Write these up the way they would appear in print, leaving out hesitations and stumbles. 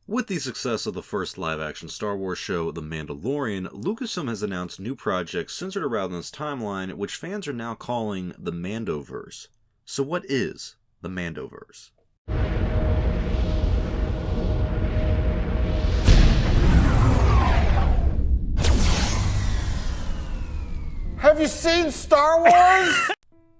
With the success of the first live-action Star Wars show, The Mandalorian, Lucasfilm has announced new projects centered around this timeline, which fans are now calling the MandoVerse. So what is the MandoVerse? Have you seen Star Wars?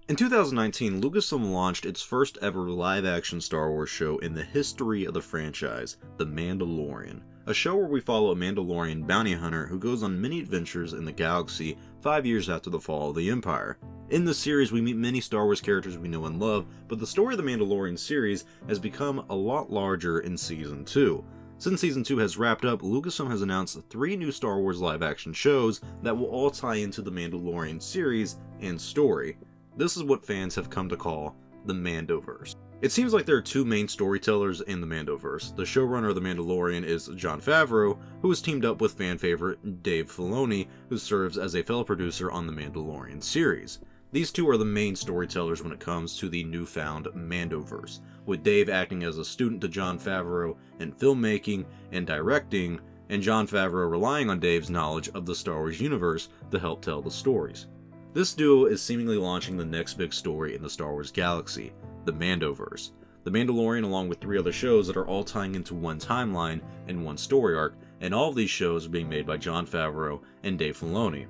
In 2019, Lucasfilm launched its first ever live-action Star Wars show in the history of the franchise, The Mandalorian, a show where we follow a Mandalorian bounty hunter who goes on many adventures in the galaxy 5 years after the fall of the Empire. In this series, we meet many Star Wars characters we know and love, but the story of the Mandalorian series has become a lot larger in Season 2. Since Season 2 has wrapped up, Lucasfilm has announced 3 new Star Wars live-action shows that will all tie into the Mandalorian series and story. This is what fans have come to call the MandoVerse. It seems like there are 2 main storytellers in the MandoVerse. The showrunner of The Mandalorian is Jon Favreau, who has teamed up with fan favorite Dave Filoni, who serves as a fellow producer on the Mandalorian series. These 2 are the main storytellers when it comes to the newfound MandoVerse, with Dave acting as a student to Jon Favreau in filmmaking and directing, and Jon Favreau relying on Dave's knowledge of the Star Wars universe to help tell the stories. This duo is seemingly launching the next big story in the Star Wars galaxy, the MandoVerse. The Mandalorian, along with 3 other shows that are all tying into one timeline and one story arc, and all of these shows are being made by Jon Favreau and Dave Filoni.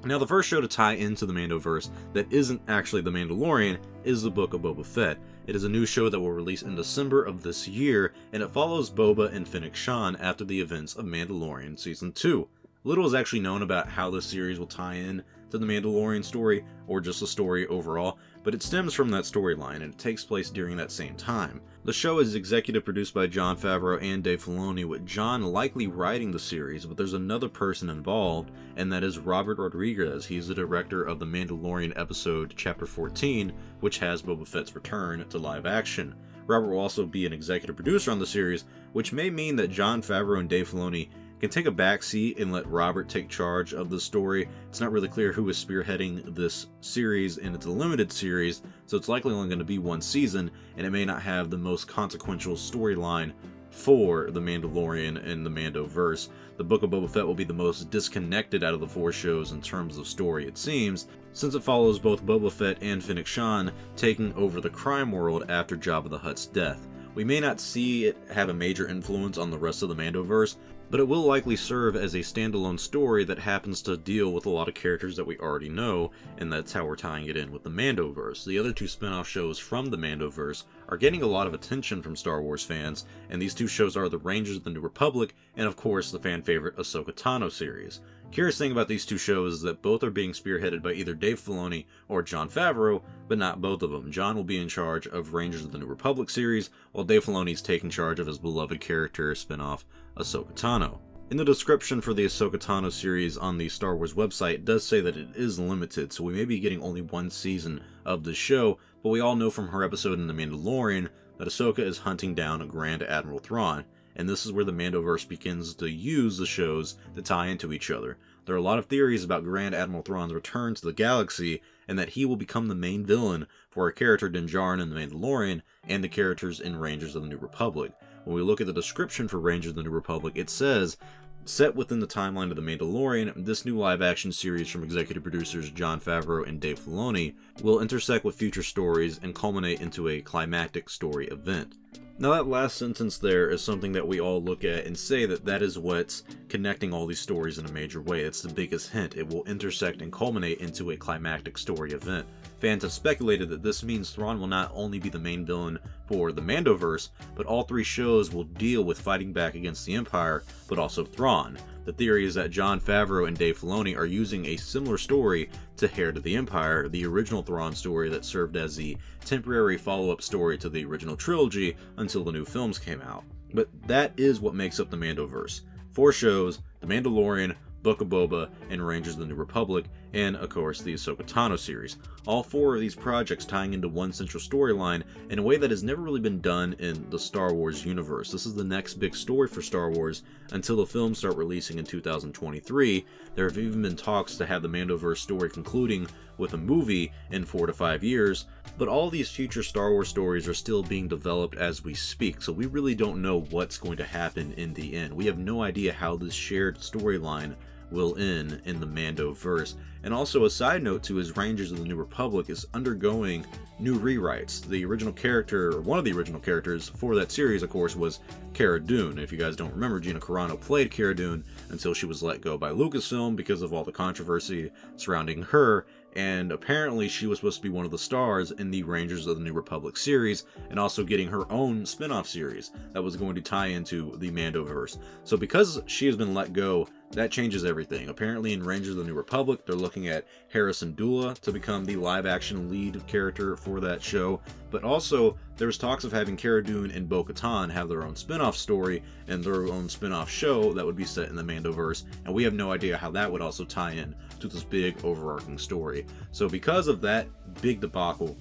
Now, the first show to tie into the MandoVerse that isn't actually The Mandalorian is the Book of Boba Fett. It is a new show that will release in December of this year, and it follows Boba and Fennec Shand after the events of Mandalorian Season 2. Little is actually known about how this series will tie in to the Mandalorian story, or just the story overall, but it stems from that storyline, and it takes place during that same time. The show is executive produced by Jon Favreau and Dave Filoni, with Jon likely writing the series, but there's another person involved, and that is Robert Rodriguez. He's the director of the Mandalorian episode Chapter 14, which has Boba Fett's return to live action. Robert will also be an executive producer on the series, which may mean that Jon Favreau and Dave Filoni can take a backseat and let Robert take charge of the story. It's not really clear who is spearheading this series, and it's a limited series, so it's likely only going to be 1 season, and it may not have the most consequential storyline for The Mandalorian and the MandoVerse. The Book of Boba Fett will be the most disconnected out of the 4 shows in terms of story, it seems, since it follows both Boba Fett and Fennec Shand taking over the crime world after Jabba the Hutt's death. We may not see it have a major influence on the rest of the MandoVerse, but it will likely serve as a standalone story that happens to deal with a lot of characters that we already know, and that's how we're tying it in with the MandoVerse. The other 2 spin-off shows from the MandoVerse are getting a lot of attention from Star Wars fans, and these 2 shows are the Rangers of the New Republic, and of course the fan favorite Ahsoka Tano series. Curious thing about these 2 shows is that both are being spearheaded by either Dave Filoni or Jon Favreau, but not both of them. Jon will be in charge of Rangers of the New Republic series, while Dave Filoni is taking charge of his beloved character spin-off, Ahsoka Tano. In the description for the Ahsoka Tano series on the Star Wars website, it does say that it is limited, so we may be getting only 1 season of the show, but we all know from her episode in The Mandalorian that Ahsoka is hunting down Grand Admiral Thrawn, and this is where the MandoVerse begins to use the shows to tie into each other. There are a lot of theories about Grand Admiral Thrawn's return to the galaxy, and that he will become the main villain for our character Din Djarin in The Mandalorian, and the characters in Rangers of the New Republic. When we look at the description for Rangers of the New Republic, it says, set within the timeline of The Mandalorian, this new live-action series from executive producers Jon Favreau and Dave Filoni will intersect with future stories and culminate into a climactic story event. Now that last sentence there is something that we all look at and say that is what's connecting all these stories in a major way. It's the biggest hint. It will intersect and culminate into a climactic story event. Fans have speculated that this means Thrawn will not only be the main villain for the MandoVerse, but all 3 shows will deal with fighting back against the Empire, but also Thrawn. The theory is that Jon Favreau and Dave Filoni are using a similar story to Heir to the Empire, the original Thrawn story that served as the temporary follow-up story to the original trilogy until the new films came out. But that is what makes up the MandoVerse. 4 shows, The Mandalorian, Book of Boba, and Rangers of the New Republic, and of course the Ahsoka Tano series. All 4 of these projects tying into one central storyline in a way that has never really been done in the Star Wars universe. This is the next big story for Star Wars until the films start releasing in 2023. There have even been talks to have the MandoVerse story concluding with a movie in 4 to 5 years, but all these future Star Wars stories are still being developed as we speak, so we really don't know what's going to happen in the end. We have no idea how this shared storyline will end in the MandoVerse. And also a side note too is Rangers of the New Republic is undergoing new rewrites. The original character, or one of the original characters for that series, of course, was Cara Dune. If you guys don't remember, Gina Carano played Cara Dune until she was let go by Lucasfilm because of all the controversy surrounding her, and apparently she was supposed to be one of the stars in the Rangers of the New Republic series, and also getting her own spin-off series that was going to tie into the MandoVerse. So because she has been let go, that changes everything. Apparently in Rangers of the New Republic, they're looking at Harrison Dula to become the live-action lead character for that show, but also there's talks of having Cara Dune and Bo-Katan have their own spin-off story and their own spin-off show that would be set in the MandoVerse, and we have no idea how that would also tie in to this big overarching story. So because of that big debacle,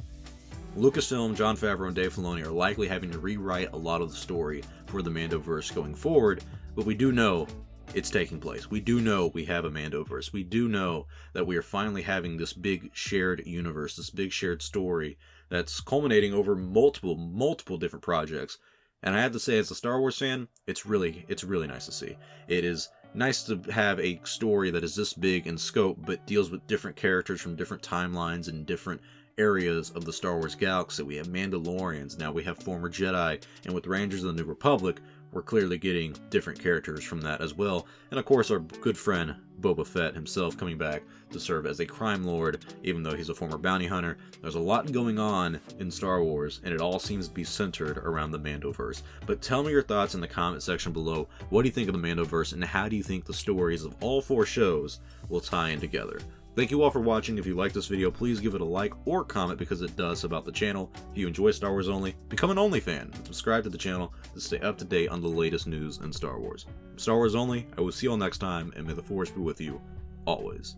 Lucasfilm, Jon Favreau, and Dave Filoni are likely having to rewrite a lot of the story for the MandoVerse going forward, but we do know it's taking place. We do know we have a MandoVerse. We do know that we are finally having this big shared universe, this big shared story that's culminating over multiple different projects. And I have to say, as a Star Wars fan, it's really nice to see. It is nice to have a story that is this big in scope, but deals with different characters from different timelines and different areas of the Star Wars galaxy. We have Mandalorians, now we have former Jedi, and with Rangers of the New Republic, we're clearly getting different characters from that as well. And of course, our good friend Boba Fett himself coming back to serve as a crime lord, even though he's a former bounty hunter. There's a lot going on in Star Wars, and it all seems to be centered around the MandoVerse. But tell me your thoughts in the comment section below. What do you think of the MandoVerse, and how do you think the stories of all 4 shows will tie in together? Thank you all for watching. If you like this video, please give it a like or comment because it does help out the channel. If you enjoy Star Wars Only, become an Only fan and subscribe to the channel to stay up to date on the latest news in Star Wars. Star Wars Only, I will see you all next time, and may the Force be with you always.